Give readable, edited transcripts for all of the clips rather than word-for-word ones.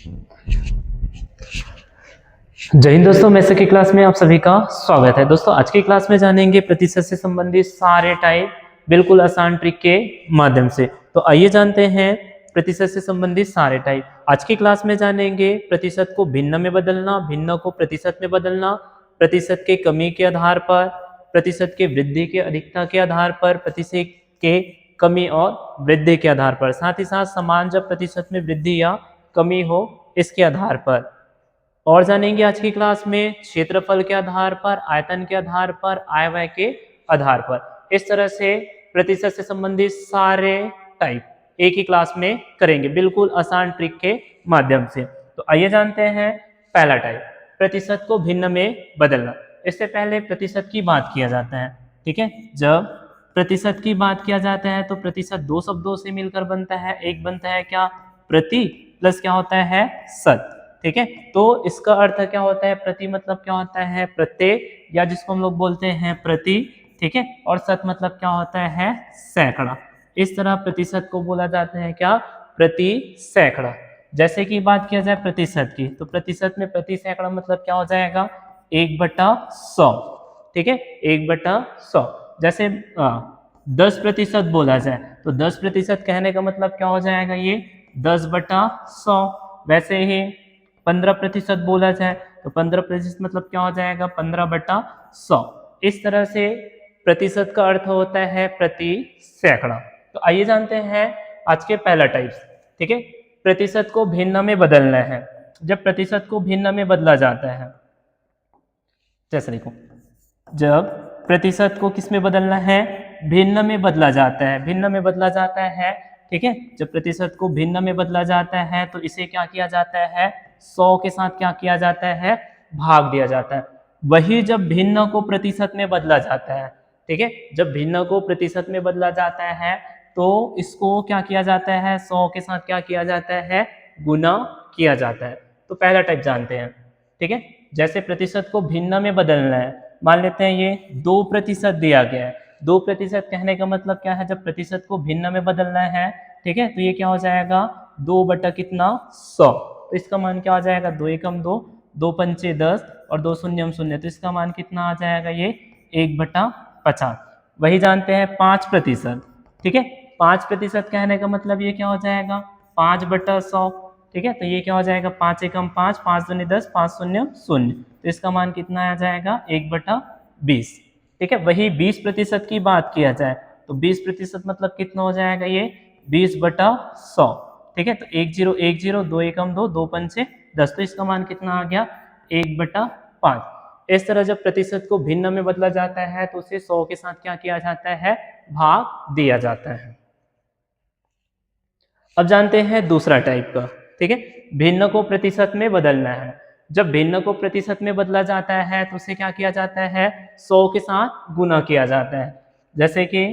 जय हिंद दोस्तों, मैथ्स की क्लास में आप सभी का स्वागत है। दोस्तों आज की क्लास में जानेंगे प्रतिशत से संबंधित सारे टाइप बिल्कुल आसान ट्रिक के माध्यम से। तो आइए जानते हैं प्रतिशत से संबंधित सारे टाइप। आज की क्लास में जानेंगे प्रतिशत को भिन्न में बदलना, भिन्न को प्रतिशत में बदलना, प्रतिशत के कमी के आधार पर, प्रतिशत के वृद्धि के अधिकता के आधार पर, प्रतिशत के कमी और वृद्धि के आधार पर, साथ ही साथ समान जब प्रतिशत में वृद्धि या कमी हो इसके आधार पर। और जानेंगे आज की क्लास में क्षेत्रफल के आधार पर, आयतन के आधार पर, आय व्यय के आधार पर। इस तरह से प्रतिशत से संबंधित सारे टाइप एक ही क्लास में करेंगे बिल्कुल आसान ट्रिक के माध्यम से। तो आइए जानते हैं पहला टाइप, प्रतिशत को भिन्न में बदलना। इससे पहले प्रतिशत की बात किया जाता है, ठीक है। जब प्रतिशत की बात किया जाता है तो प्रतिशत दो शब्दों से मिलकर बनता है। एक बनता है क्या, प्रति, प्लस क्या होता है, शत, ठीक है। तो इसका अर्थ क्या होता है, प्रति मतलब क्या होता है, प्रत्येक, या जिसको हम लोग बोलते हैं प्रति, ठीक है। और शत मतलब क्या होता है, सैकड़ा। इस तरह प्रतिशत को बोला जाता है क्या, प्रति सैकड़ा। जैसे कि बात किया जाए प्रतिशत की, तो प्रतिशत में प्रति सैकड़ा मतलब क्या हो जाएगा, 1/100, ठीक है, 1/100। जैसे 10% बोला जाए तो 10% कहने का मतलब क्या हो जाएगा, ये 10/100। वैसे ही 15% बोला जाए तो 15% मतलब क्या हो जाएगा, 15/100। इस तरह से प्रतिशत का अर्थ होता है प्रति सैकड़ा। तो आइए जानते हैं आज के पहला टाइप्स, ठीक है। प्रतिशत को भिन्न में बदलना है। जब प्रतिशत को भिन्न में बदला जाता है, जैसे देखो, जब प्रतिशत को किस में बदलना है, भिन्न में बदला जाता है, भिन्न में बदला जाता है, ठीक है। जब प्रतिशत को भिन्न में बदला जाता है तो इसे क्या किया जाता है, 100 के साथ क्या किया जाता है, भाग दिया जाता है। वही जब भिन्न को प्रतिशत में बदला जाता है, ठीक है, जब भिन्न को प्रतिशत में बदला जाता है तो इसको क्या किया जाता है, 100 के साथ क्या किया जाता है, गुना किया जाता है। तो पहला टाइप जानते हैं, ठीक है। जैसे प्रतिशत को भिन्न में बदलना है, मान लेते हैं ये 2% दिया गया है। 2% कहने का मतलब क्या है, जब प्रतिशत को भिन्न में बदलना है, ठीक है, तो ये क्या हो जाएगा, 2/100। तो इसका मान क्या हो जाएगा, 2 एकम 2, 2 पंचे 10 और 2 शून्यम शून्य, तो इसका मान कितना आ जाएगा, ये 1/50। वही जानते हैं 5%, ठीक है। 5% कहने का मतलब ये क्या हो जाएगा, 5/100, ठीक है। तो ये क्या हो जाएगा, 5 एकम 5, 5 दूनी 10, 5 शून्य शून्य, तो इसका मान कितना आ जाएगा, 1/20, ठीक है। वही 20% की बात किया जाए तो 20% मतलब कितना हो जाएगा, ये 20/100, ठीक है। तो 1 0 2 एकम 2, 2 पंचे 10, तो इसका मान कितना आ गया, 1/5। इस तरह जब प्रतिशत को भिन्न में बदला जाता है तो उसे 100 के साथ क्या किया जाता है, भाग दिया जाता है। अब जानते हैं दूसरा टाइप का, ठीक है, भिन्न को प्रतिशत में बदलना है। जब भिन्न को प्रतिशत में बदला जाता है तो उसे क्या किया जाता है, 100 के साथ गुना किया जाता है। जैसे कि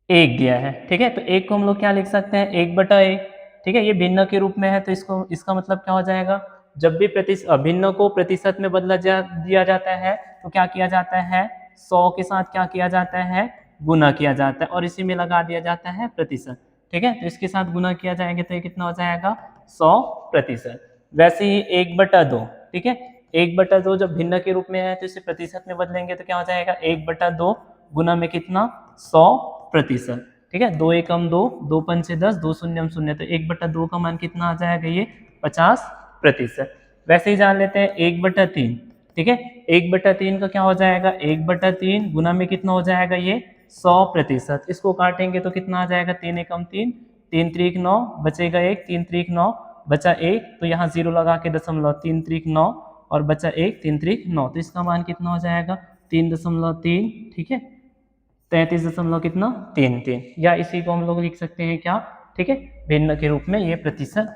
1 दिया है, ठीक है, तो 1 को हम लोग क्या लिख सकते हैं, 1/1, ठीक है। ये भिन्न के रूप में है तो इसको, इसका मतलब क्या हो जाएगा, जब भी भिन्न को प्रतिशत में बदला दिया जाता है तो क्या किया जाता है, 100 के साथ क्या किया जाता है, गुना किया जाता है और इसी में लगा दिया जाता है प्रतिशत, ठीक है। तो इसके साथ गुना किया जाएगा तो ये कितना हो जाएगा, 100%। वैसे ही 1/2, ठीक है, 1/2 जब भिन्न के रूप में है तो इसे प्रतिशत में बदलेंगे तो क्या हो जाएगा, 1/2 गुना में कितना, 100%, ठीक है। 2 एकम 2, 2 पंचे 10, 2 शून्यम शून्य, तो 1/2 का मान कितना आ जाएगा, ये 50%। वैसे ही जान लेते हैं 1/3, ठीक है। 1/3 का क्या हो जाएगा, 1/3 गुना में कितना हो जाएगा, ये 100%। इसको काटेंगे तो कितना आ जाएगा, 3 एकम 3, 3 त्रिक 9, बचेगा 1, 3 त्रिक 9, बचा 1, तो यहाँ 0 लगा के दशमलव, 3 त्रिक 9 और बचा 1, 3 त्रिक 9, तो इसका मान कितना हो जाएगा, 3.3, ठीक है, 33 कितना 33, या इसी को हम लोग लिख सकते हैं क्या, ठीक है, भिन्न के रूप में ये प्रतिशत।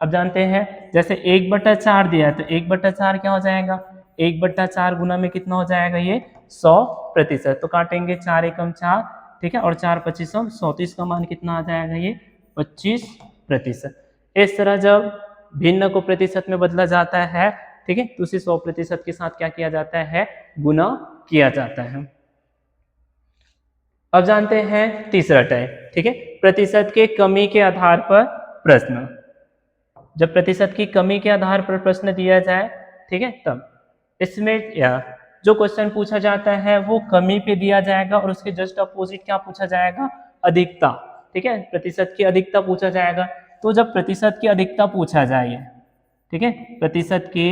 अब जानते हैं जैसे 1/4 दिया है तो 1/4 क्या हो जाएगा, 1/4 गुना में कितना हो जाएगा, ये 100%। तो काटेंगे 4 एकम 4, ठीक है, और 4 25 100, तो इसका मान कितना आ जाएगा, ये 25%। इस तरह जब भिन्न को प्रतिशत में बदला जाता है, ठीक है, तो उसे 100% के साथ क्या किया जाता है, गुना किया जाता है। अब जानते हैं तीसरा टाइप, ठीक है, प्रतिशत के कमी के आधार पर प्रश्न। जब प्रतिशत की कमी के आधार पर प्रश्न दिया जाए, ठीक है, तब इसमें या जो क्वेश्चन पूछा जाता है वो कमी पे दिया जाएगा और उसके जस्ट अपोजिट क्या पूछा जाएगा, अधिकता, ठीक है, प्रतिशत की अधिकता पूछा जाएगा। तो जब प्रतिशत की अधिकता पूछा जाए, ठीक है, प्रतिशत की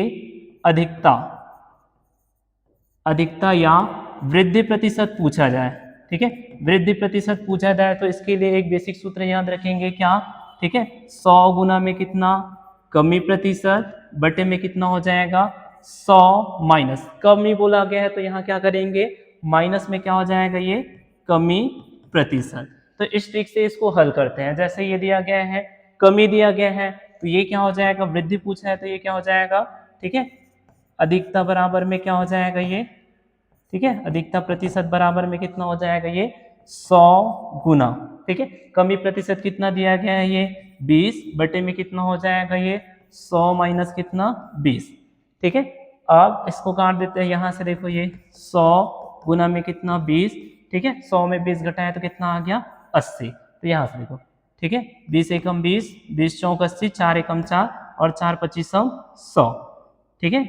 अधिकता या वृद्धि प्रतिशत पूछा जाए, ठीक है, वृद्धि प्रतिशत पूछा जाए तो इसके लिए एक बेसिक सूत्र याद रखेंगे क्या, ठीक है, 100 गुना में कितना, कमी प्रतिशत बटे में कितना हो जाएगा 100 माइनस, कमी बोला गया है तो यहाँ क्या करेंगे, माइनस में क्या हो जाएगा, ये कमी प्रतिशत। तो इस ट्रिक से इसको हल करते हैं। जैसे ये दिया गया है, कमी दिया गया है, तो ये क्या हो जाएगा, वृद्धि पूछा है तो ये क्या हो जाएगा, ठीक है, अधिकता बराबर में क्या हो जाएगा ये, ठीक है, अधिकता प्रतिशत बराबर में कितना हो जाएगा ये 100 गुना, ठीक है, कमी प्रतिशत कितना दिया गया है ये 20 बटे में कितना हो जाएगा ये 100 माइनस कितना 20, ठीक है। अब इसको काट देते हैं, यहाँ से देखो ये 100 गुना में कितना 20, ठीक है, 100 में 20 घटाए तो कितना आ गया 80, तो यहाँ से देखो, ठीक है, 20 एकम 20, 20 चौक 80, 4 एकम 4 और 4 पच्चीसम 100, ठीक है,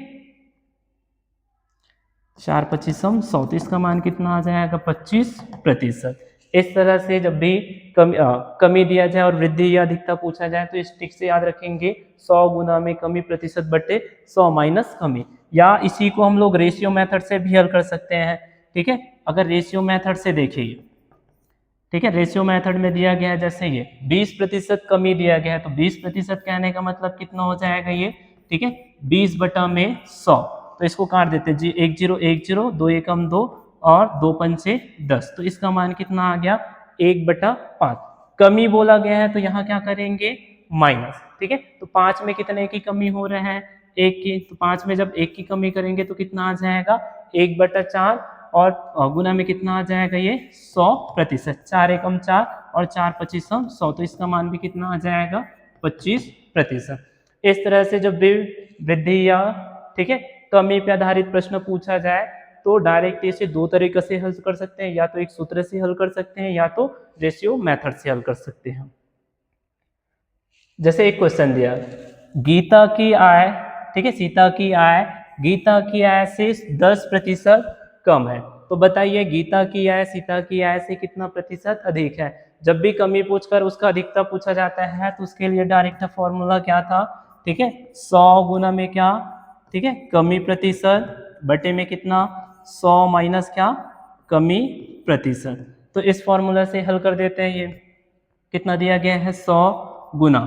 4 पच्चीसम 100, तो इसका मान कितना आ जाएगा 25%। इस तरह से जब भी कमी दिया जाए और वृद्धि या अधिकता पूछा जाए तो इस ट्रिक से याद रखेंगे 100 गुना में कमी प्रतिशत बटे 100 माइनस कमी, या इसी को हम लोग रेशियो मेथड से भी हल कर सकते हैं, ठीक है। अगर रेशियो मेथड से देखिए, ठीक है, रेशियो मेथड में दिया गया है जैसे ये 20% कमी दिया गया है, तो 20% कहने का मतलब कितना हो जाएगा ये, ठीक है, 20 बटा में 100, तो इसको काट देते हैं जी, 1 0 1 0, 2 एकम 2 और 2 पंचे 10, तो इसका मान कितना आ गया 1/5। कमी बोला गया है तो यहाँ क्या करेंगे माइनस, ठीक है, तो 5 में कितने की कमी हो रहा है 1 की, तो 5 में जब 1 की कमी करेंगे तो कितना आ जाएगा 1/4 और गुना में कितना आ जाएगा ये 100%, 4 एकम 4 और 4 पच्चीसम 100, तो इसका मान भी कितना आ जाएगा 25%। इस तरह से जब भी वृद्धि या, ठीक है, कमी पे आधारित प्रश्न पूछा जाए तो डायरेक्ट इसे दो तरीके से हल कर सकते हैं, या तो एक सूत्र से हल कर सकते हैं या तो रेशियो मेथड से हल कर सकते हैं। जैसे एक क्वेश्चन दिया, गीता की आय, ठीक है, सीता की आय गीता की आय से 10% कम है, तो बताइए गीता की आय सीता की आय से कितना प्रतिशत अधिक है। जब भी कमी पूछकर उसका अधिकता पूछा जाता है तो उसके लिए डायरेक्ट फॉर्मूला क्या था, ठीक है, 100 गुना में क्या, ठीक है, कमी प्रतिशत बटे में कितना 100 माइनस क्या कमी प्रतिशत, तो इस फॉर्मूला से हल कर देते हैं। ये कितना दिया गया है 100 गुना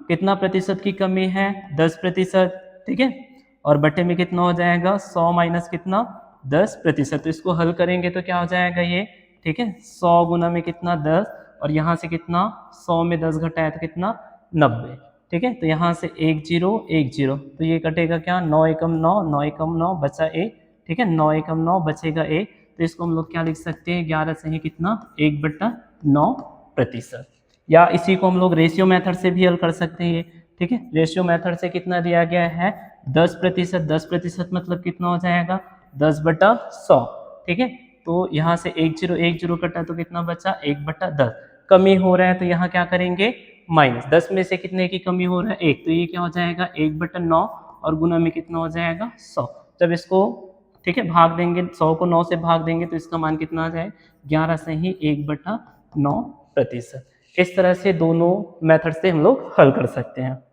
कितना प्रतिशत की कमी है 10%, ठीक है, और बटे में कितना हो जाएगा 100 माइनस कितना 10%, तो इसको हल करेंगे तो क्या हो जाएगा ये, ठीक है, 100 गुना में कितना 10 और यहाँ से कितना 100 में 10 घटाया तो कितना 90, ठीक है, तो यहाँ से 1 0 1 0, तो ये कटेगा क्या 9 एकम 9, 9 एकम 9 बचा 1, ठीक है, 9 एकम 9 बचेगा 1, तो इसको हम लोग क्या लिख सकते हैं 11 से ही कितना 1/9%, या इसी को हम लोग रेशियो मेथड से भी हल कर सकते हैं, ठीक है, रेशियो मेथड से कितना दिया गया है 10%, 10% मतलब कितना हो जाएगा 10/100, ठीक है, तो यहाँ से 1 0 1 0 कटा तो कितना बचा 1/10, कमी हो रहा है तो यहाँ क्या करेंगे माइनस, 10 में से कितने की कमी हो रहा है 1, तो ये क्या हो जाएगा 1/9 और गुना में कितना हो जाएगा 100, जब इसको, ठीक है, भाग देंगे 100 को 9 से भाग देंगे तो इसका मान कितना आ जाएगा 11 से ही 1/9%। इस तरह से दोनों मेथड से हम लोग हल कर सकते हैं।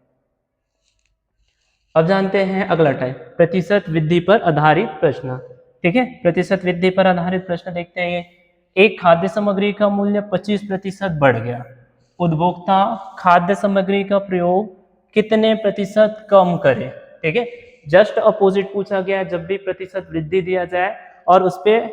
अब जानते हैं अगला टाइप, प्रतिशत वृद्धि पर आधारित प्रश्न, ठीक है, प्रतिशत वृद्धि पर आधारित प्रश्न देखते हैं। एक खाद्य सामग्री का मूल्य 25% बढ़ गया, उपभोक्ता खाद्य सामग्री का प्रयोग कितने प्रतिशत कम करे, ठीक है, जस्ट अपोजिट पूछा गया, जब भी प्रतिशत वृद्धि दिया जाए और उस पर,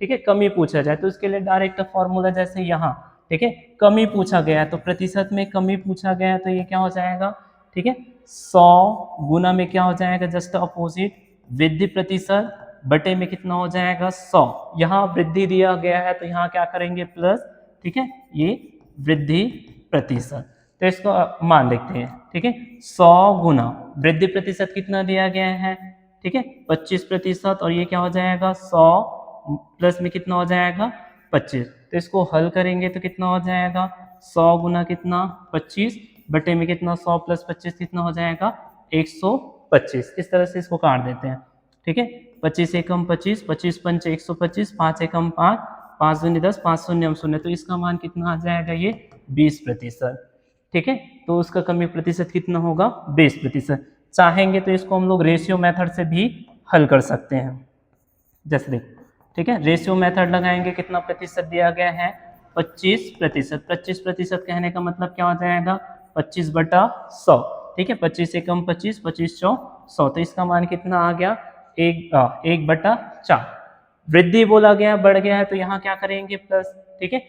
ठीक है, कमी पूछा जाए तो उसके लिए डायरेक्ट फॉर्मूला, जैसे यहाँ, ठीक है, कमी पूछा गया है तो प्रतिशत में कमी पूछा गया है तो ये क्या हो जाएगा, ठीक है, 100 गुना में क्या हो जाएगा जस्ट अपोजिट वृद्धि प्रतिशत बटे में कितना हो जाएगा 100, यहाँ वृद्धि दिया गया है तो यहाँ क्या करेंगे प्लस, ठीक है, ये वृद्धि प्रतिशत, तो इसको मान देखते हैं, ठीक है, 100 गुना वृद्धि प्रतिशत कितना दिया गया है, ठीक है, 25%, और ये क्या हो जाएगा 100 प्लस में कितना हो जाएगा 25, तो इसको हल करेंगे तो कितना हो जाएगा 100 गुना कितना 25, बटे में कितना 100 प्लस 25 कितना हो जाएगा 125। इस तरह से इसको काट देते हैं, ठीक है। 25 एकम 25, 25 पंच 125, 5 एकम 5, 5 दूनी 10, 5 शून्य हम शून्य, तो इसका मान कितना आ जाएगा ये 20%, ठीक है। तो उसका कमी प्रतिशत कितना होगा 20%। चाहेंगे तो इसको हम लोग रेशियो मेथड से भी हल कर सकते हैं, जैसे देखो, ठीक है। रेशियो मेथड लगाएंगे, कितना प्रतिशत दिया गया है 25%। 25% कहने का मतलब क्या हो जाएगा 25/100, ठीक है। 25 एकम 25, 25 चौ 100, तो इसका मान कितना आ गया 1/4। वृद्धि बोला गया बढ़ गया है तो यहाँ क्या करेंगे प्लस, ठीक है।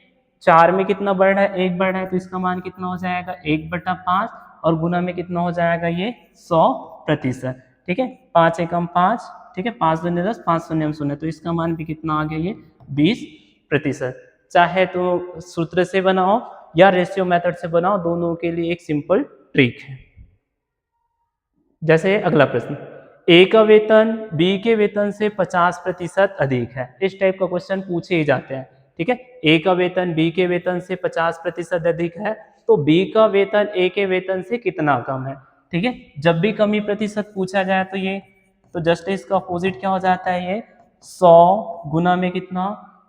4 में कितना बढ़ रहा है 1 बढ़ रहा है, तो इसका मान कितना हो जाएगा 1/5 और गुना में कितना हो जाएगा ये 100%, ठीक है। 5 एकम 5, ठीक है, 5 दूनी 10, 5 शून्य हम शून्य, तो इसका मान भी कितना आ गया ये 20%। चाहे तो सूत्र से बनाओ या रेशियो मेथड से बनाओ, दोनों के लिए एक सिंपल ट्रिक है। जैसे अगला प्रश्न, ए का वेतन बी के वेतन से 50% अधिक है। इस टाइप का क्वेश्चन पूछे ही जाते हैं, ठीक है। ए का वेतन बी के वेतन से 50% अधिक है, तो बी का वेतन ए के वेतन से कितना कम है, ठीक है। जब भी कमी प्रतिशत पूछा जाए तो ये, तो जस्ट इसका अपोजिट क्या हो जाता है ये 100 गुना में कितना,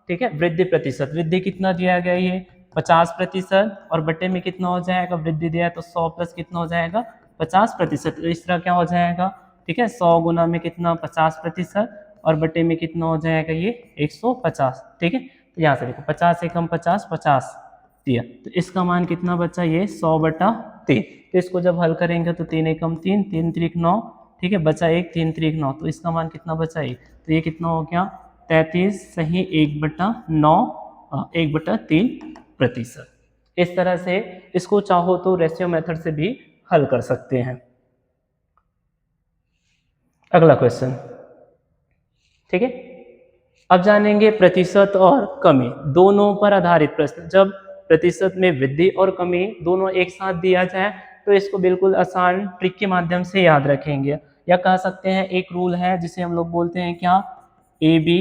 ठीक है, वृद्धि प्रतिशत। वृद्धि कितना दिया गया ये 50% और बटे में कितना हो जाएगा, वृद्धि दिया है तो 100 प्लस कितना हो जाएगा 50%। तो इस तरह क्या हो जाएगा, ठीक है, 100 गुना में कितना 50% और बटे में कितना हो जाएगा ये 150, ठीक है। तो यहाँ से देखो 50 एकम 50, 50 दिया, तो इसका मान कितना बचा ये 100/3। तो इसको जब हल करेंगे तो 3 एकम 3, 3 त्रिक 9, ठीक है, बचा 1, 3 त्रिक 9, तो इसका मान कितना बचा ये, तो ये कितना हो गया 33 सही 1/9, 1/3%। इस तरह से इसको चाहो तो रेशियो मेथड से भी हल कर सकते हैं। अगला क्वेश्चन, ठीक है। अब जानेंगे प्रतिशत और कमी दोनों पर आधारित प्रश्न। जब प्रतिशत में वृद्धि और कमी दोनों एक साथ दिया जाए तो इसको बिल्कुल आसान ट्रिक के माध्यम से याद रखेंगे, या कह सकते हैं एक रूल है जिसे हम लोग बोलते हैं क्या ए बी,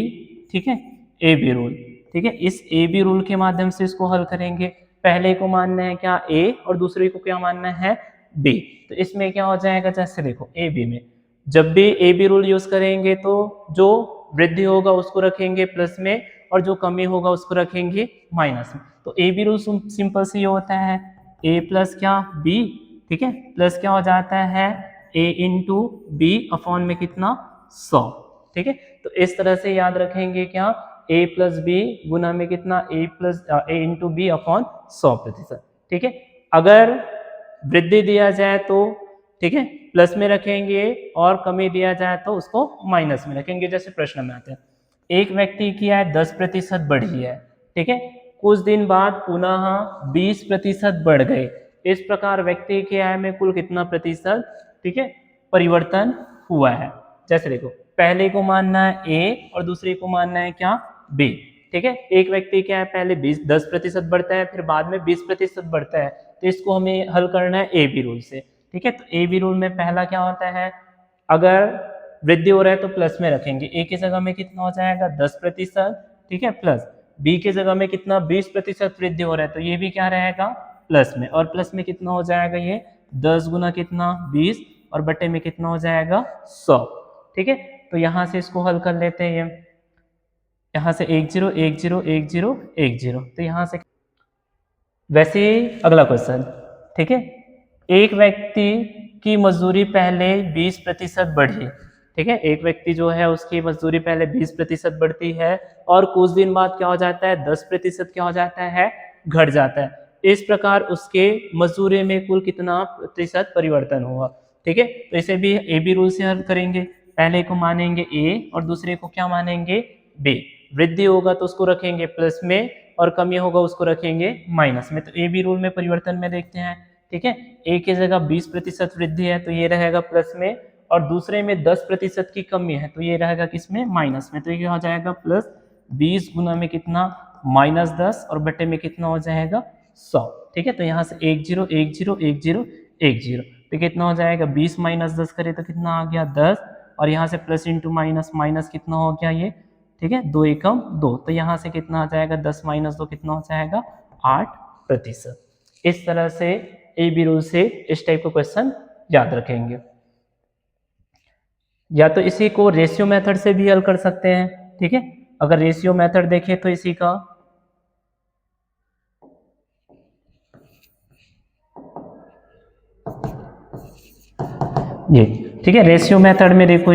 ठीक है, ए बी रूल, ठीक है। इस ए बी रूल के माध्यम से इसको हल करेंगे। पहले को मानना है क्या ए और दूसरे को क्या मानना है बी। तो इसमें क्या हो जाएगा, जैसे देखो ए बी में जब भी ए बी रूल यूज करेंगे तो जो वृद्धि होगा उसको रखेंगे प्लस में और जो कमी होगा उसको रखेंगे माइनस में। तो ए बी रूल सिंपल से ये होता है ए प्लस क्या बी, ठीक है, प्लस क्या हो जाता है ए इंटू बी अपॉन में कितना 100, ठीक है। तो इस तरह से याद रखेंगे क्या ए प्लस बी गुना में कितना ए इंटू बी अपॉन 100%, ठीक है। अगर वृद्धि दिया जाए तो, ठीक है, प्लस में रखेंगे और कमी दिया जाए तो उसको माइनस में रखेंगे। जैसे प्रश्न में आते हैं, एक व्यक्ति की आय 10% बढ़ी है, ठीक है, कुछ दिन बाद पुनः 20% बढ़ गए। इस प्रकार व्यक्ति की आय में कुल कितना प्रतिशत, ठीक है, परिवर्तन हुआ है। जैसे देखो पहले को मानना है ए और दूसरे को मानना है क्या बी, ठीक है। एक व्यक्ति की आय पहले 10% बढ़ता है, फिर बाद में 20% बढ़ता है, तो इसको हमें हल करना है ए बी रूल से, ठीक है। तो ए बी रूल में पहला क्या होता है, अगर वृद्धि हो रहा है तो प्लस में रखेंगे, ए की जगह में कितना हो जाएगा 10%, ठीक है, प्लस बी की जगह में कितना 20% वृद्धि हो रहा है तो ये भी क्या रहेगा प्लस में, और प्लस में कितना हो जाएगा ये 10 गुना कितना 20 और बटे में कितना हो जाएगा 100, ठीक है। तो यहाँ से इसको हल कर लेते हैं, यहाँ से 1 0 1 0 1 0 1 0, तो यहाँ से वैसे अगला क्वेश्चन, ठीक है, एक व्यक्ति की मजदूरी पहले 20% बढ़ी, ठीक है, एक व्यक्ति जो है उसकी मजदूरी पहले 20% बढ़ती है और कुछ दिन बाद क्या हो जाता है 10% क्या हो जाता है घट जाता है। इस प्रकार उसके मजदूरी में कुल कितना प्रतिशत परिवर्तन हुआ, ठीक है। तो इसे भी ए बी रूल से हल करेंगे। पहले को मानेंगे ए और दूसरे को क्या मानेंगे बी। वृद्धि होगा तो उसको रखेंगे प्लस में और कमी होगा उसको रखेंगे माइनस में। तो ए बी रूल में परिवर्तन में देखते हैं, ठीक है, ए की जगह 20% वृद्धि है तो ये रहेगा प्लस में, और दूसरे में 10% की कमी है तो ये रहेगा किसमें माइनस में। तो ये हो जाएगा प्लस 20 गुना में कितना -10 और बटे में कितना हो जाएगा 100, ठीक है। तो यहाँ से 1 0 1 0 1 0 1 0, तो कितना हो जाएगा 20 - 10 करे तो कितना आ गया 10, और यहाँ से प्लस इंटू माइनस माइनस कितना हो गया ये, ठीक है, 2 एकम 2, तो यहाँ से कितना आ जाएगा 10 - 2 कितना हो जाएगा 8%। इस तरह से ए बी रूल से इस टाइप का क्वेश्चन याद रखेंगे। या तो इसी को रेशियो मेथड से भी हल कर सकते हैं, ठीक है। अगर रेशियो मेथड देखें तो इसी का ये, ठीक है। रेशियो मेथड में देखो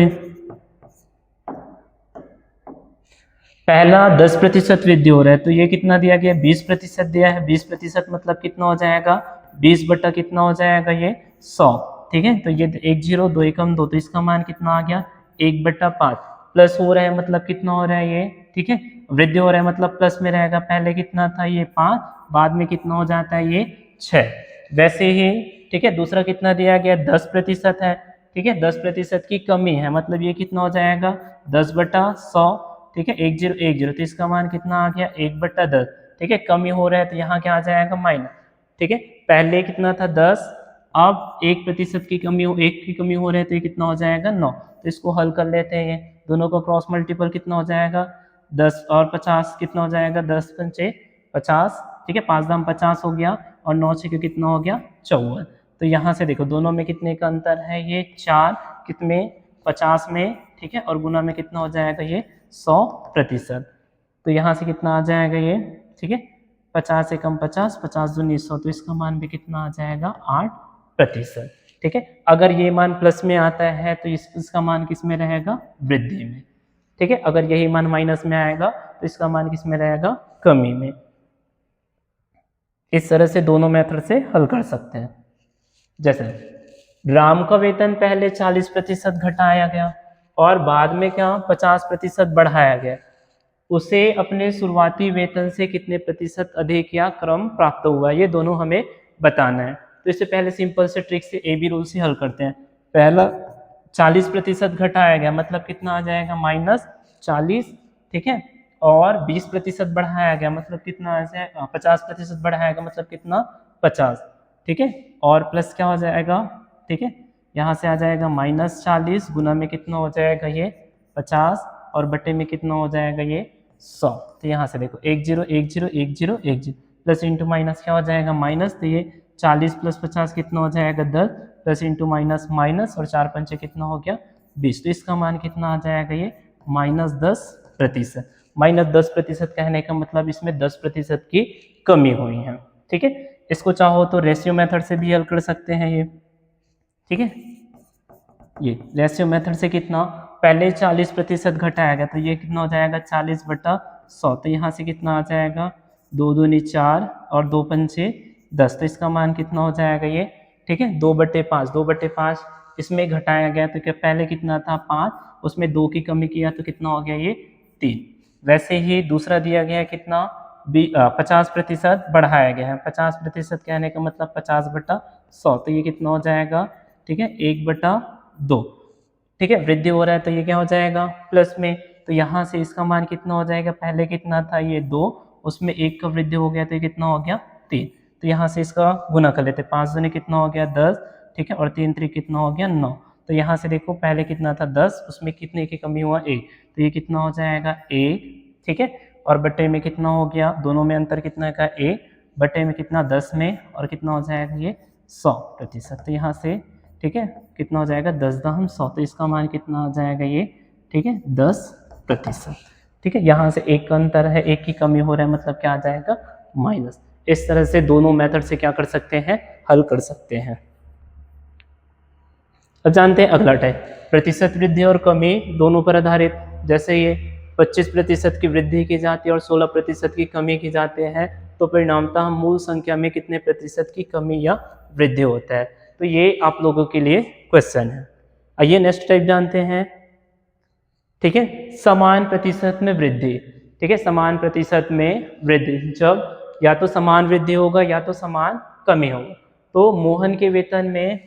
पहला 10% वृद्धि हो रहा है, तो ये कितना दिया गया, 20% दिया है। 20% मतलब कितना हो जाएगा, 20 बटा कितना हो जाएगा, ये 100, ठीक है। तो ये 1 0 2 एकम 2, तो इसका मान कितना आ गया, 1/5 प्लस हो रहा है मतलब कितना हो रहा है ये, ठीक है। वृद्धि हो रहा है मतलब प्लस में रहेगा, पहले कितना था ये 5, बाद में कितना हो जाता है ये 6। वैसे ही ठीक है, दूसरा कितना दिया गया, 10% है, ठीक है। 10% की कमी है, मतलब ये कितना हो जाएगा 10/100, ठीक है। 1 0 1 0, तो इसका मान कितना आ गया 1/10, ठीक है। कमी हो रहा है तो यहाँ क्या आ जाएगा माइनस, ठीक है। पहले कितना था 10, अब 1% की कमी हो, 1 की कमी हो रही है तो ये कितना हो जाएगा 9। तो इसको हल कर लेते हैं, ये दोनों का क्रॉस मल्टीपल कितना हो जाएगा 10 और 50 कितना हो जाएगा 10 पंचे 50, ठीक है। 5 दाम 50 हो गया और 9 6 कितना हो गया 54। तो यहाँ से देखो दोनों में कितने का अंतर है, ये 4 कितने 50 में, ठीक है। और गुना में कितना हो जाएगा ये 100%। तो यहाँ से कितना आ जाएगा ये, ठीक है। 50 से कम 50, 50 दूनी 100, तो इसका मान भी कितना आ जाएगा 8%, ठीक है। अगर ये मान प्लस में आता है तो इसका मान किस में रहेगा, वृद्धि में, ठीक है। अगर यही मान माइनस में आएगा तो इसका मान किस में रहेगा, कमी में। इस तरह से दोनों मेथड से हल कर सकते हैं। जैसे राम का वेतन पहले 40% घटाया गया और बाद में क्या 50% बढ़ाया गया, उसे अपने शुरुआती वेतन से कितने प्रतिशत अधिक या क्रम प्राप्त हुआ, ये दोनों हमें बताना है। तो इससे पहले सिंपल से ट्रिक से ए बी रूल से हल करते हैं। पहला 40% घटाया गया मतलब कितना आ जाएगा -40, ठीक है। और 20% बढ़ाया गया मतलब कितना आ जाएगा, 50% बढ़ाया गया मतलब कितना 50, ठीक है। और प्लस क्या हो जाएगा, ठीक है, यहाँ से आ जाएगा -40 गुना में कितना हो जाएगा ये 50 और बटे में कितना हो जाएगा ये 100। तो यहाँ से देखो 1 0 1 0 1 0 1 0 प्लस इंटू माइनस क्या हो जाएगा माइनस, तो ये 40 प्लस 50 कितना हो जाएगा 10 प्लस इंटू माइनस माइनस और 4 पंचे कितना हो गया 20। तो इसका मान कितना आ जाएगा ये -10%। -10% कहने का मतलब इसमें 10% की कमी हुई है, ठीक है। इसको चाहो तो रेशियो मेथड से भी हल कर सकते हैं ये, ठीक है। ये रेशियो मेथड से कितना, पहले 40% घटाया गया तो ये कितना हो जाएगा 40/100, तो यहाँ से कितना आ जाएगा 2 दूनी 4 और 2 पंचे 10, तो इसका मान कितना हो जाएगा ये, ठीक है 2/5। 2/5 इसमें घटाया गया तो क्या पहले कितना था 5, उसमें 2 की कमी किया तो कितना हो गया ये 3। वैसे ही दूसरा दिया गया है कितना 50% बढ़ाया गया है, 50% कहने का मतलब 50/100, तो ये कितना हो जाएगा, ठीक है 1/2, ठीक है। वृद्धि हो रहा है तो ये क्या हो जाएगा प्लस में, तो यहाँ से इसका मान कितना हो जाएगा, पहले कितना था ये 2, उसमें 1 का वृद्धि हो गया तो ये कितना हो गया 3। तो यहाँ से इसका गुना कर लेते, 5 दूनी कितना हो गया 10, ठीक है, और 3 3 कितना हो गया 9। तो यहाँ से देखो पहले कितना था 10, उसमें कितने की कमी हुआ 1, तो ये कितना हो जाएगा 1, ठीक है। और बटे में कितना हो गया, दोनों में अंतर कितना का 1, बटे में कितना 10 में, और कितना हो जाएगा ये 100%। तो यहाँ से ठीक है कितना हो जाएगा 10/100, तो इसका मान कितना आ जाएगा ये, ठीक है 10%, ठीक है। यहाँ से एक का अंतर है, एक की कमी हो रहा है मतलब क्या आ जाएगा माइनस। इस तरह से दोनों मेथड से क्या कर सकते हैं, हल कर सकते हैं। अब जानते हैं अगला टाइप, प्रतिशत वृद्धि और कमी दोनों पर आधारित। जैसे ये 25% की वृद्धि की जाती है और 16% की कमी की जाती है, तो परिणामतः मूल संख्या में कितने प्रतिशत की कमी या वृद्धि होता है। तो ये आप लोगों के लिए क्वेश्चन है। आइए नेक्स्ट टाइप जानते हैं, ठीक है, समान प्रतिशत में वृद्धि। ठीक है, समान प्रतिशत में वृद्धि, जब या तो समान वृद्धि होगा या तो समान कमी होगा। तो मोहन के वेतन में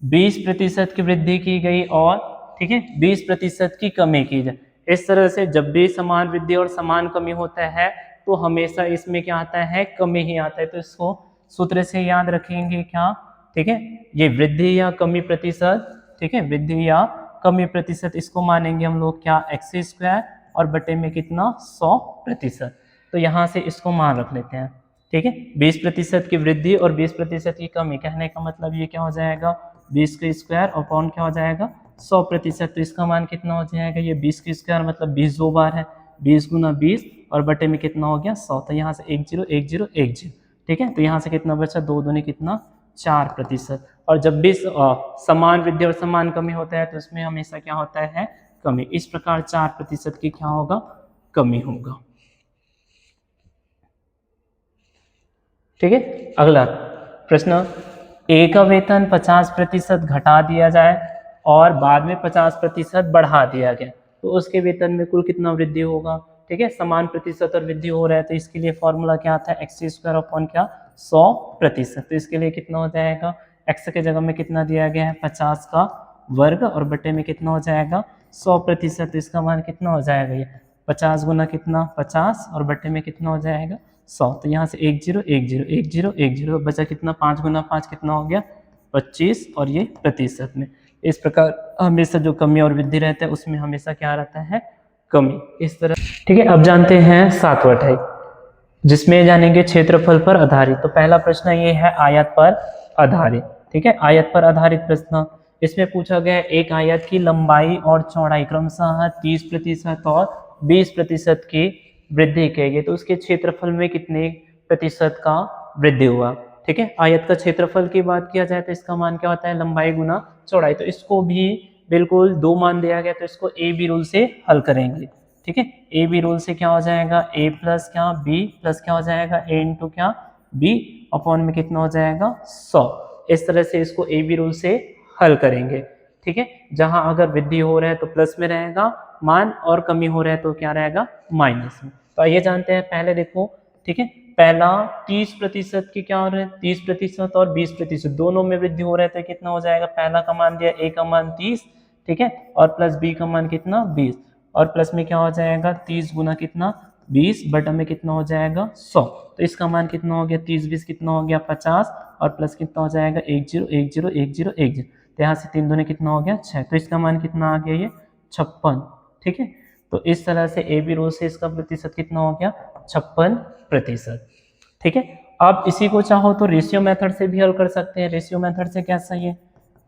20% की वृद्धि की गई और ठीक है 20% की कमी की जाए। इस तरह से जब भी समान वृद्धि और समान कमी होता है तो हमेशा इसमें क्या आता है, कमी ही आता है। तो इसको सूत्र से याद रखेंगे क्या, ठीक है, ये वृद्धि या कमी प्रतिशत, ठीक है, वृद्धि या कमी प्रतिशत, इसको मानेंगे हम लोग क्या x² और बटे में कितना 100%। तो यहाँ से इसको मान रख लेते हैं, ठीक है। 20% की वृद्धि और 20% की कमी, कहने का मतलब ये क्या हो जाएगा, 20 का स्क्वायर अपॉन क्या हो जाएगा 100%। तो इसका मान कितना हो जाएगा, ये 20 का स्क्वायर मतलब 20 दो बार है, 20 गुना 20 और बटे में कितना हो गया 100। तो यहाँ से 1 0 1 0 1 0, ठीक है। तो यहाँ से कितना बचा, 2 दूनी कितना 4%। और जब भी समान वृद्धि और समान कमी होता है तो उसमें हमेशा क्या होता है, कमी। इस प्रकार 4% की क्या होगा, कमी होगा। ठीक है। अगला प्रश्न, ए का वेतन 50% घटा दिया जाए और बाद में 50% बढ़ा दिया गया, तो उसके वेतन में कुल कितना वृद्धि होगा। ठीक है, समान प्रतिशत और वृद्धि हो रहा है तो इसके लिए फॉर्मूला क्या आता है, एक्स स्क्वायर अपॉन क्या 100%। तो इसके लिए कितना हो जाएगा, एक्स के जगह में कितना दिया गया है 50 का वर्ग और बटे में कितना हो जाएगा 100%। तो इसका मान कितना हो जाएगा, ये 50 गुना कितना 50 और बटे में कितना हो जाएगा 100। तो यहाँ से 1 0 1 0 1 0 1 0 बचा कितना 5 गुना 5 कितना हो गया 25 और ये प्रतिशत में। इस प्रकार हमेशा जो कमी और वृद्धि रहता है उसमें हमेशा क्या रहता है, कमी। इस तरह, ठीक है। अब जानते हैं 7वां टाइप, जिसमें जानेंगे क्षेत्रफल पर आधारित। तो पहला प्रश्न ये है आयत पर आधारित। ठीक है, आयत पर आधारित प्रश्न। इसमें पूछा गया एक आयत की लंबाई और चौड़ाई क्रमशः 30% और 20% की वृद्धि की गई, तो उसके क्षेत्रफल में कितने प्रतिशत का वृद्धि हुआ। ठीक है, आयत का क्षेत्रफल की बात किया जाए तो इसका मान क्या होता है, लंबाई गुना चौड़ाई। तो इसको भी बिल्कुल 2 मान दिया गया, तो इसको ए बी रूल से हल करेंगे। ठीक है, ए बी रूल से क्या हो जाएगा, ए प्लस क्या बी प्लस क्या हो जाएगा ए इंटू क्या बी अपॉन में कितना हो जाएगा 100। इस तरह से इसको ए बी रूल से हल करेंगे। ठीक है, जहां अगर वृद्धि हो रहा है तो प्लस में रहेगा मान और कमी हो रहा है तो क्या रहेगा माइनस में। तो आइए जानते हैं, पहले देखो। ठीक है, पहला 30% की क्या हो रहा है, 30% और 20% दोनों में वृद्धि हो रहा है तो कितना हो जाएगा, पहला का मान दिया ए का मान 30, ठीक है, और प्लस बी का मान कितना 20 और प्लस में क्या हो जाएगा 30 गुना कितना 20 बटा में कितना हो जाएगा 100। तो इसका मान कितना हो गया 30 20 कितना हो गया 50 और प्लस कितना हो जाएगा 1 0 1 0 1 0 1 0। तो यहाँ से 3 दूनी कितना हो गया 6, तो इसका मान कितना आ गया ये 56। ठीक है, तो इस तरह से ए बी रूल से इसका प्रतिशत कितना हो गया 56%। ठीक है, आप इसी को चाहो तो रेशियो मेथड से भी हल कर सकते हैं। रेशियो मेथड से कैसा ये,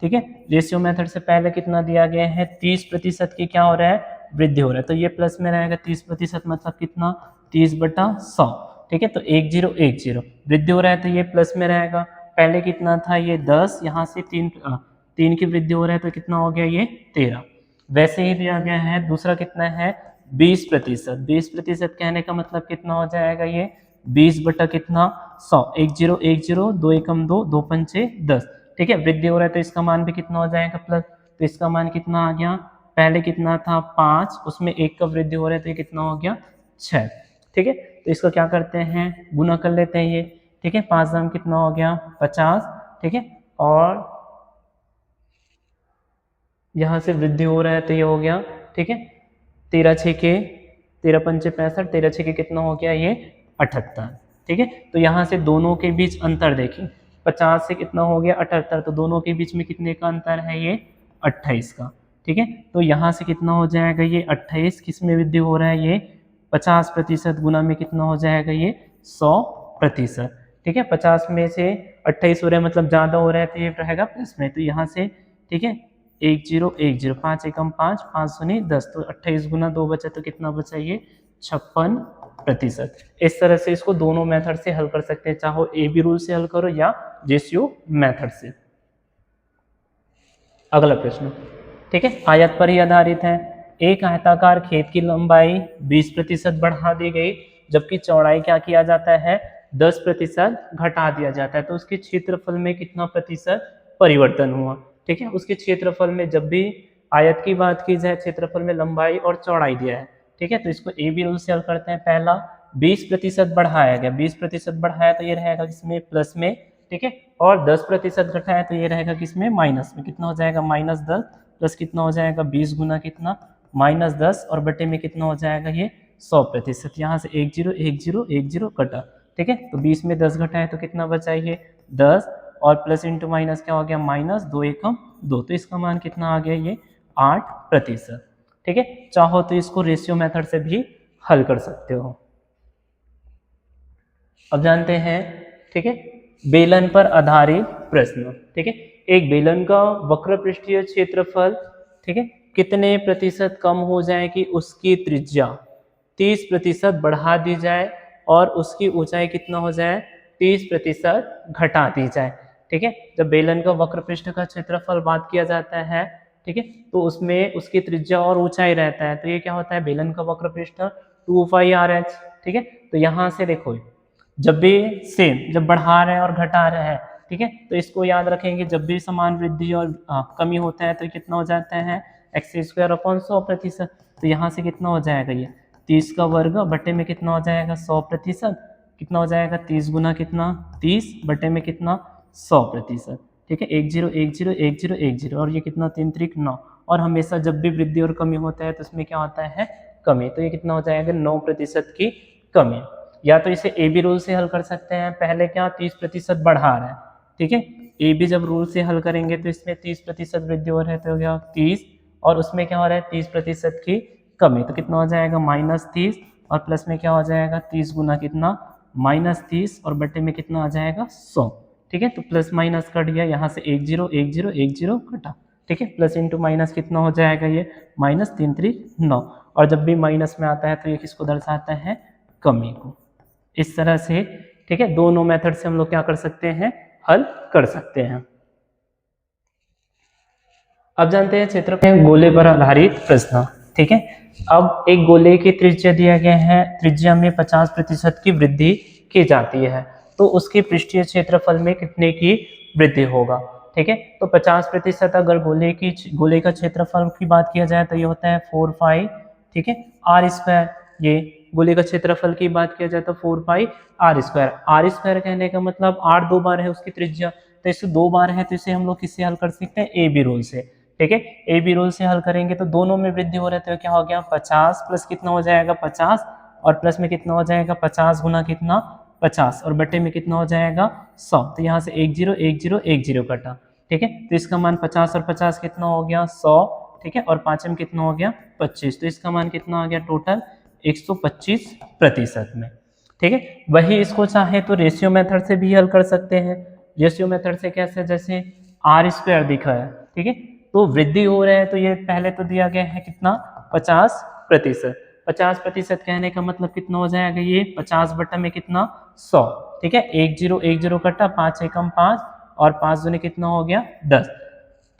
ठीक है, रेशियो मेथड से पहले कितना दिया गया है 30% की क्या हो रहा है वृद्धि हो रहा है, तो ये प्लस में रहेगा 30% मतलब कितना 30/100। ठीक है, तो 1 0 1 0 वृद्धि हो रहा है तो ये प्लस में रहेगा। पहले कितना था ये 10, यहाँ से 3 की वृद्धि हो रहा है तो कितना हो गया ये 13। वैसे ही दिया गया है दूसरा कितना है 20%। 20% कहने का मतलब कितना हो जाएगा ये 20 बटा कितना 100, 1 0 1 0 2 एकम 2 2 पंचे 10। ठीक है, वृद्धि हो रहा है तो इसका मान भी कितना हो जाएगा प्लस, तो इसका मान कितना आ गया, पहले कितना था 5, उसमें 1 का वृद्धि हो रहा है तो ये कितना हो गया 6। ठीक है, तो इसको क्या करते हैं गुना कर लेते हैं ये। ठीक है, 5 दाम कितना हो गया 50। ठीक है, और यहाँ से वृद्धि हो रहा है तो ये हो गया, ठीक है, 13 6 के 13 पंचे 65, 13 6 के कितना हो गया ये 78। ठीक है, तो यहाँ से दोनों के बीच अंतर देखें, 50 से कितना हो गया 78, तो दोनों के बीच में कितने का अंतर है ये 28 का। ठीक है, तो यहाँ से कितना हो जाएगा ये 28, किस में वृद्धि हो रहा है ये 50% गुना में कितना हो जाएगा ये 100%। ठीक है, 50 में से 28 हो रहा है मतलब ज़्यादा हो रहा है तो ये रहेगा प्लस में, तो यहाँ से ठीक है 1 0 1 0 5 एकम 5 5 शून्य 10, तो 28 गुना 2 बचा तो कितना बचा ये 56%। इस तरह से इसको दोनों मेथड से हल कर सकते हैं, चाहो ए बी रूल से हल करो या रेशियो मेथड से। अगला प्रश्न, ठीक है, आयत पर ही आधारित है। एक आयताकार खेत की लंबाई 20% बढ़ा दी गई जबकि चौड़ाई क्या किया जाता है 10% घटा दिया जाता है, तो उसके क्षेत्रफल में कितना प्रतिशत परिवर्तन हुआ। ठीक है, उसके क्षेत्रफल में जब भी आयत की बात की जाए क्षेत्रफल में लंबाई और चौड़ाई दिया है। ठीक है, तो इसको ए बी रूल से हल करते हैं। पहला 20% बढ़ाया गया, 20% बढ़ाया तो ये रहेगा किसमें प्लस में। ठीक है, और 10% घटाया तो ये रहेगा किसमें माइनस में, कितना हो जाएगा -10 प्लस कितना हो जाएगा 20 गुना कितना -10 और बटे में कितना हो जाएगा ये 100%। यहाँ से 1 0 1 0 1 0 कटा। ठीक है, तो 20 में 10 घटाए तो कितना बचा ये 10 और प्लस इंटू माइनस क्या हो गया -2 एकम 2, तो इसका मान कितना आ गया ये 8%। ठीक है, चाहो तो इसको रेशियो मेथड से भी हल कर सकते हो। अब जानते हैं, ठीक है, बेलन पर आधारित प्रश्न। ठीक है, एक बेलन का वक्र पृष्ठीय क्षेत्रफल, ठीक है, कितने प्रतिशत कम हो जाए कि उसकी त्रिज्या 30% बढ़ा दी जाए और उसकी ऊंचाई कितना हो जाए, 30% घटा दी जाए। ठीक है, जब बेलन का वक्र पृष्ठ का क्षेत्रफल बात किया जाता है, ठीक है, तो उसमें उसकी त्रिज्या और ऊंचाई रहता है, तो ये क्या होता है, बेलन का वक्र पृष्ठ 2πr(h). ठीक है, तो यहाँ से देखो, जब भी सेम, जब बढ़ा रहे हैं और घटा रहे हैं, ठीक है, तो इसको याद रखेंगे, जब भी समान वृद्धि और कमी होता है तो कितना हो जाता है, x²/100%। तो यहाँ से कितना हो जाएगा, ये 30 का वर्ग बटे में कितना हो जाएगा, 100%। कितना हो जाएगा, 30 गुना कितना, 30 बटे में कितना, 100%। ठीक है, 10 10 10 10 और ये कितना, 3 त्रिक 9। और हमेशा जब भी वृद्धि और कमी होता है तो उसमें क्या होता है, कमी। तो ये कितना हो जाएगा, 9% की कमी। या तो इसे ए बी रूल से हल कर सकते हैं, पहले क्या 30% बढ़ा रहा है, ठीक है, ए बी जब रूल से हल करेंगे तो इसमें 30% वृद्धि हो रहा है, तो क्या 30, और उसमें क्या हो रहा है, 30% की कमी। तो कितना हो जाएगा, -30, और प्लस में क्या हो जाएगा, 30 गुना कितना, -30, और बटे में कितना आ जाएगा, 100। ठीक है, तो प्लस माइनस कट गया, यहाँ से 10 10 10 कटा। ठीक है, प्लस इंटू माइनस कितना हो जाएगा, ये -3 3 9। और जब भी माइनस में आता है तो ये किसको दर्शाता है, कमी को। इस तरह से, ठीक है, दोनों मेथड से हम लोग क्या कर सकते हैं, हल कर सकते हैं। अब जानते हैं क्षेत्रफल गोले पर आधारित प्रश्न। ठीक है, अब एक गोले की त्रिज्या दिया गया है, त्रिज्या में 50% की वृद्धि की जाती है, तो उसके पृष्ठीय क्षेत्रफल में कितने की वृद्धि होगा। ठीक है, तो 50% अगर गोले का क्षेत्रफल की बात किया जाए तो ये होता है 4π, ठीक है, r²। ये गोले का क्षेत्रफल की बात किया जाए तो 4πr²। r² कहने का मतलब r 2 बार है उसकी त्रिज्या, तो इसे 2 बार है, तो इसे हम लोग किससे हल कर सकते हैं, ए बी रूल से। ठीक है, ए बी रूल से हल करेंगे तो दोनों में वृद्धि हो रहा है, तो क्या हो गया, 50 प्लस कितना हो जाएगा, 50, और प्लस में कितना हो जाएगा, 50 गुना कितना, 50, और बटे में कितना हो जाएगा, 100। तो यहाँ से 10 10 10 कटा। ठीक है, तो इसका मान 50 और 50 कितना हो गया, 100। ठीक है, और 5 में कितना हो गया, 25, तो इसका मान कितना आ गया, टोटल 125% में। ठीक है, वही इसको चाहे तो रेशियो मेथड से भी हल कर सकते हैं। रेशियो मेथड से कैसे, जैसे r² दिखा है, ठीक है, तो वृद्धि हो रहा है, तो ये पहले तो दिया गया है कितना, 50%। 50% कहने का मतलब कितना हो जाएगा, ये 50 बटा में कितना, 100। ठीक है, 10 10 कटा, 5 एकम 5, और 5 दूने कितना हो गया, 10।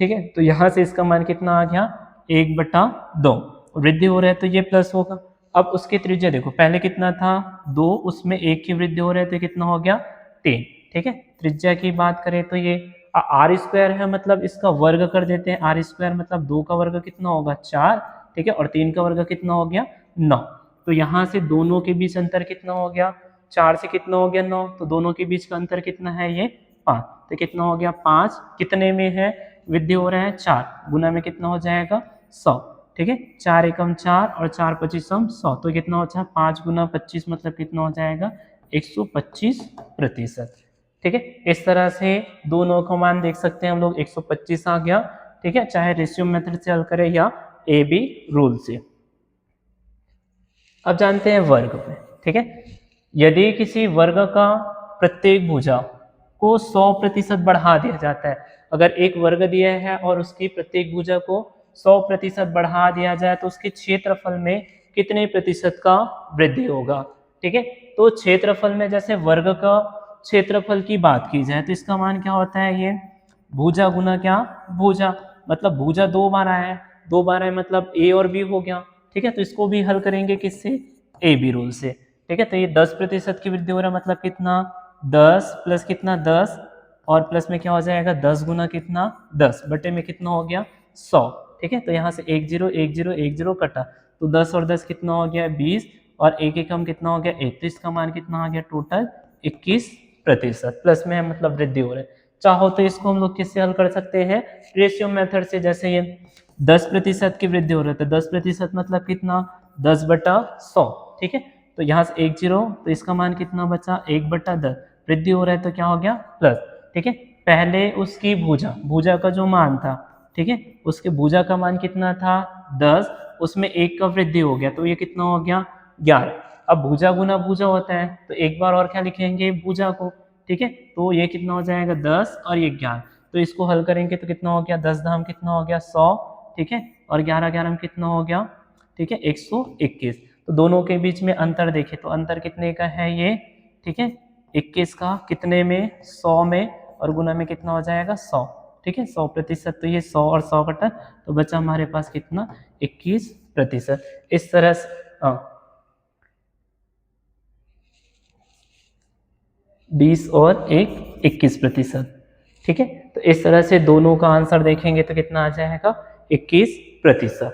ठीक है, तो यहाँ से इसका मान कितना आ गया, 1/2। वृद्धि हो रहा है तो ये प्लस होगा। अब उसकी त्रिज्या देखो, पहले कितना था, 2, उसमें 1 की वृद्धि हो रहा है तो कितना हो गया, 3। ठीक है, त्रिज्या की बात करें तो ये r² है, मतलब इसका वर्ग कर देते हैं, r² मतलब 2 का वर्ग कितना होगा, 4। ठीक है, और 3 का वर्ग कितना हो गया, 9। तो यहाँ से दोनों के बीच अंतर कितना हो गया, 4 से कितना हो गया, 9, तो दोनों के बीच का अंतर कितना है, ये 5। तो कितना हो गया, 5 कितने में है, वृद्धि हो रहा है, 4 गुना में कितना हो जाएगा, 100। ठीक है, 4 एकम 4 और 4 25 100, तो कितना हो जाएगा, 5 गुना 25 मतलब कितना हो जाएगा, 125%। ठीक है, इस तरह से दोनों का मान देख सकते हैं हम लोग, 125 आ गया। ठीक है, चाहे रेशियो मेथड से हल करें या ए बी रूल से। अब जानते हैं वर्ग में। ठीक है, यदि किसी वर्ग का प्रत्येक भुजा को 100% बढ़ा दिया जाता है, अगर एक वर्ग दिया है और उसकी प्रत्येक भुजा को 100% बढ़ा दिया जाए तो उसके क्षेत्रफल में कितने प्रतिशत का वृद्धि होगा। ठीक है, तो क्षेत्रफल में जैसे वर्ग का क्षेत्रफल की बात की जाए तो इसका मान क्या होता है, ये भुजा गुना क्या, भुजा, मतलब भुजा 2 बार आया है, 2 बार है मतलब ए और बी हो गया। ठीक है, तो इसको भी हल करेंगे किससे, ए बी रूल से। ठीक है, तो ये 10% की वृद्धि हो रहा है, मतलब कितना, 10 प्लस कितना, 10, और प्लस में क्या हो जाएगा, 10 गुना कितना, 10 बटे में कितना हो गया, 100। ठीक है, तो यहाँ से 10 10 10 कटा, तो 10 और 10 कितना हो गया, 20, और एक एकम कितना हो गया, 1। तो इसका मान कितना आ गया, टोटल 21%। प्लस में है मतलब वृद्धि हो रहा है। चाहो तो इसको हम लोग किससे हल कर सकते हैं, रेशियो मेथड से। जैसे ये 10% की वृद्धि हो रही है, तो 10% मतलब कितना, 10/100। ठीक है, तो यहाँ से 10, तो इसका मान कितना बचा, 1/10। वृद्धि हो रहा है तो क्या हो गया, प्लस। ठीक है, पहले उसकी भुजा का जो मान था, ठीक है, उसके भुजा का मान कितना था, 10, उसमें 1 का वृद्धि हो गया तो ये कितना हो गया, 11। अब भुजा गुना भुजा होता है तो एक बार और क्या लिखेंगे भुजा को, ठीक है। तो ये कितना हो जाएगा 10 और ये 11, तो इसको हल करेंगे तो कितना हो गया 10 धाम कितना हो गया 100, ठीक है, और 11 11 कितना हो गया, ठीक है 121। तो दोनों के बीच में अंतर देखें तो अंतर कितने का है ये, ठीक है 21 का कितने में 100 में, और गुना में कितना हो जाएगा 100, ठीक है 100%। तो ये 100 और 100 कटा तो बचा हमारे पास कितना 21%। इस तरह से 20 और 21%, ठीक है। तो इस तरह से दोनों का आंसर देखेंगे तो कितना आ जाएगा 21%।